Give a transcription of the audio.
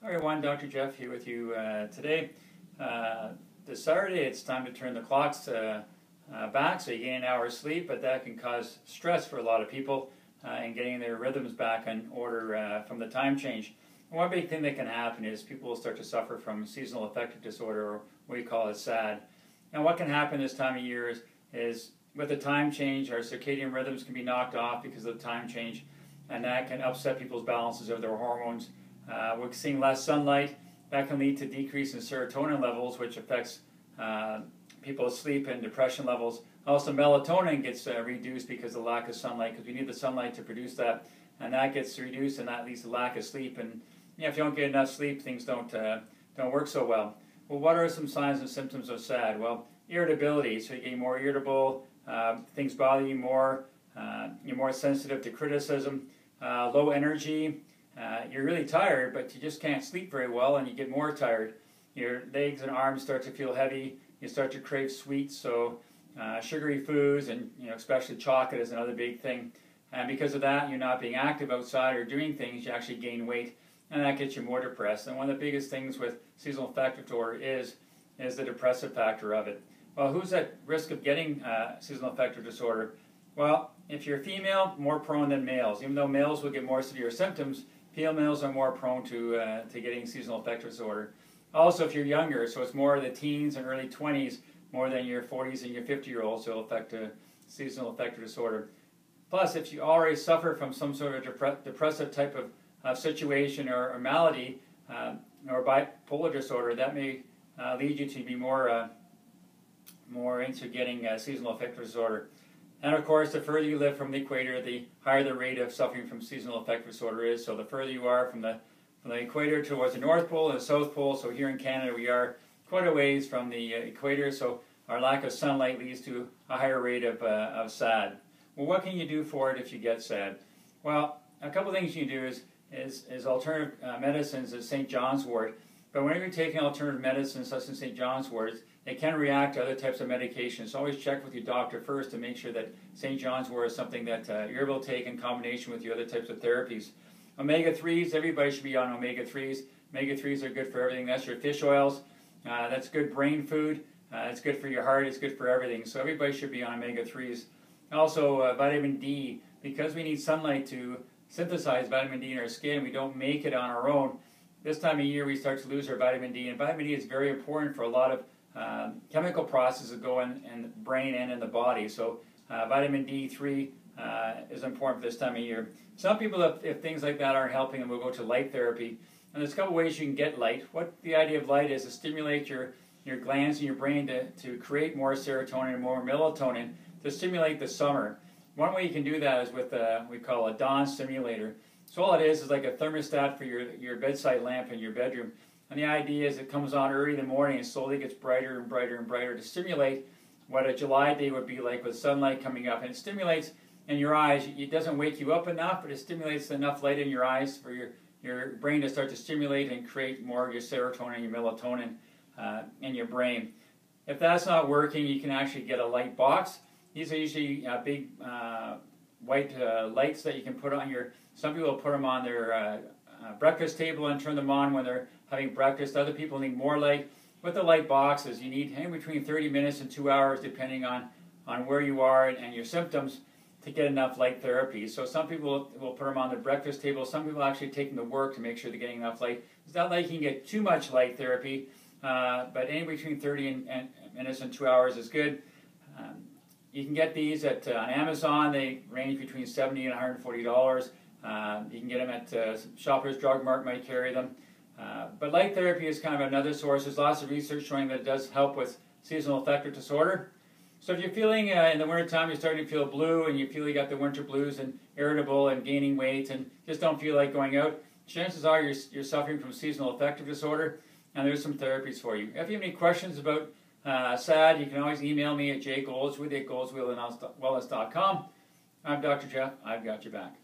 Hi everyone, Dr. Jeff here with you today. This Saturday it's time to turn the clocks back so you gain an hour's sleep, but that can cause stress for a lot of people in getting their rhythms back in order from the time change. And one big thing that can happen is people will start to suffer from seasonal affective disorder, or what we call S.A.D. And what can happen this time of year is with the time change, our circadian rhythms can be knocked off because of the time change, and that can upset people's balances of their hormones. We're seeing less sunlight. That can lead to decrease in serotonin levels, which affects people's sleep and depression levels. Also, melatonin gets reduced because of the lack of sunlight, because we need the sunlight to produce that, and that gets reduced, and that leads to lack of sleep. And if you don't get enough sleep, things don't work so well. Well, what are some signs and symptoms of S.A.D? Well, irritability. So you get more irritable. Things bother you more. You're more sensitive to criticism. Low energy. You're really tired, but you just can't sleep very well, and you get more tired. Your legs and arms start to feel heavy. You start to crave sweets, so sugary foods, and especially chocolate is another big thing. And because of that, you're not being active outside or doing things, you actually gain weight, and that gets you more depressed. And one of the biggest things with seasonal affective disorder is the depressive factor of it. Well, who's at risk of getting seasonal affective disorder? Well, if you're female, more prone than males. Even though males will get more severe symptoms, females are more prone to getting seasonal affective disorder. Also, if you're younger, so it's more the teens and early 20s, more than your 40s and your 50-year-olds, will affect seasonal affective disorder. Plus, if you already suffer from some sort of depressive type of situation or malady, or bipolar disorder, that may lead you to be more into getting seasonal affective disorder. And of course, the further you live from the equator, the higher the rate of suffering from seasonal affective disorder is. So the further you are from the equator towards the North Pole and the South Pole, so here in Canada we are quite a ways from the equator, so our lack of sunlight leads to a higher rate of S.A.D. Well, what can you do for it if you get S.A.D? Well, a couple things you can do is alternative medicines as St. John's wort. But whenever you're taking alternative medicines such as St. John's wort, it can react to other types of medications. So always check with your doctor first to make sure that St. John's wort is something that you're able to take in combination with your other types of therapies. Omega-3s, everybody should be on omega-3s. Omega-3s are good for everything. That's your fish oils. That's good brain food. It's good for your heart. It's good for everything. So everybody should be on omega-3s. Also, vitamin D. Because we need sunlight to synthesize vitamin D in our skin, we don't make it on our own. This time of year, we start to lose our vitamin D. And vitamin D is very important for a lot of chemical processes that go in the brain and in the body. So vitamin D3 is important for this time of year. Some people, if things like that aren't helping them, will go to light therapy. And there's a couple ways you can get light. What the idea of light is to stimulate your glands in your brain to create more serotonin and more melatonin to stimulate the summer. One way you can do that is with what we call a dawn stimulator. So all it is like a thermostat for your bedside lamp in your bedroom. And the idea is it comes on early in the morning and slowly gets brighter and brighter and brighter to stimulate what a July day would be like with sunlight coming up. And it stimulates in your eyes. It doesn't wake you up enough, but it stimulates enough light in your eyes for your brain to start to stimulate and create more of your serotonin and your melatonin in your brain. If that's not working, you can actually get a light box. These are usually big white lights that you can put on some people put them on their breakfast table and turn them on when they're having breakfast. Other people need more light. With the light boxes, you need anywhere between 30 minutes and 2 hours, depending on where you are and your symptoms, to get enough light therapy. So some people will put them on their breakfast table. Some people actually take them to work to make sure they're getting enough light. It's not like you can get too much light therapy, but anywhere between 30 minutes and 2 hours is good. You can get these on Amazon. They range between $70 and $140. You can get them at Shoppers Drug Mart, might carry them. But light therapy is kind of another source. There's lots of research showing that it does help with seasonal affective disorder. So if you're feeling in the wintertime, you're starting to feel blue, and you feel you got the winter blues and irritable and gaining weight and just don't feel like going out, chances are you're suffering from seasonal affective disorder, and there's some therapies for you. If you have any questions about S.A.D, you can always email me at jgoldsworthy@goldswellness.com. I'm Dr. Jeff. I've got your back.